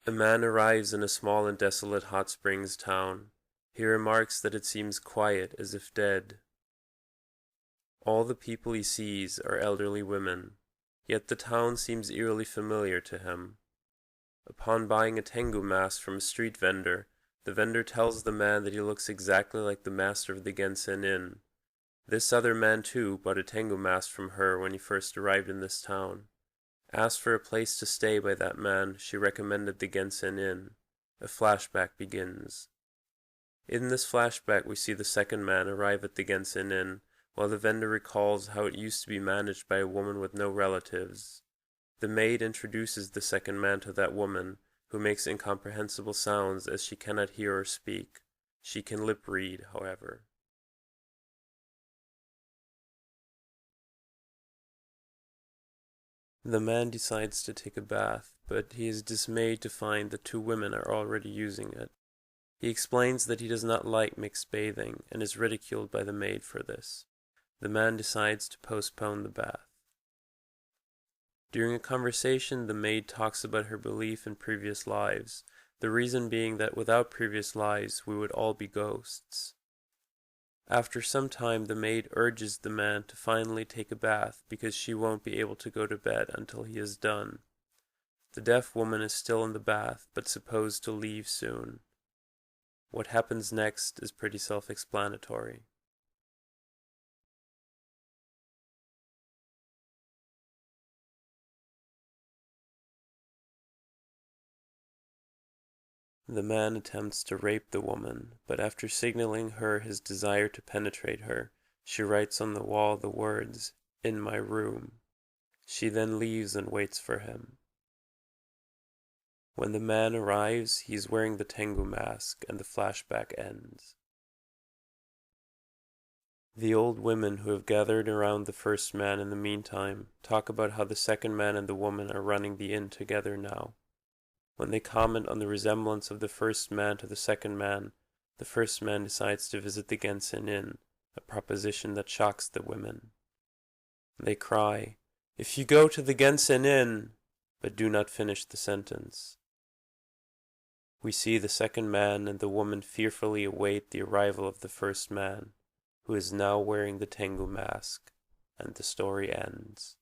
A man arrives in a small and desolate hot springs town. He remarks that it seems quiet, as if dead. All the people he sees are elderly women, yet the town seems eerily familiar to him. Upon buying a tengu mask from a street vendor, the vendor tells the man that he looks exactly like the master of the Gensen Inn. This other man too bought a tengu mask from her when he first arrived in this town. Asked for a place to stay by that man, she recommended the Gensen Inn. A flashback begins. In this flashback we see the second man arrive at the Gensen Inn, while the vendor recalls how it used to be managed by a woman with no relatives. The maid introduces the second man to that woman, who makes incomprehensible sounds as she cannot hear or speak. She can lip read, however. The man decides to take a bath, but he is dismayed to find that two women are already using it. He explains that he does not like mixed bathing and is ridiculed by the maid for this. The man decides to postpone the bath. During a conversation, the maid talks about her belief in previous lives, the reason being that without previous lives we would all be ghosts. After some time, the maid urges the man to finally take a bath because she won't be able to go to bed until he is done. The deaf woman is still in the bath, but supposed to leave soon. What happens next is pretty self-explanatory. The man attempts to rape the woman, but after signaling her his desire to penetrate her, she writes on the wall the words, "In my room." She then leaves and waits for him. When the man arrives, he is wearing the tengu mask, and the flashback ends. The old women who have gathered around the first man in the meantime talk about how the second man and the woman are running the inn together now. When they comment on the resemblance of the first man to the second man, the first man decides to visit the Gensen Inn, a proposition that shocks the women. They cry, "If you go to the Gensen Inn," but do not finish the sentence. We see the second man and the woman fearfully await the arrival of the first man, who is now wearing the tengu mask, and the story ends.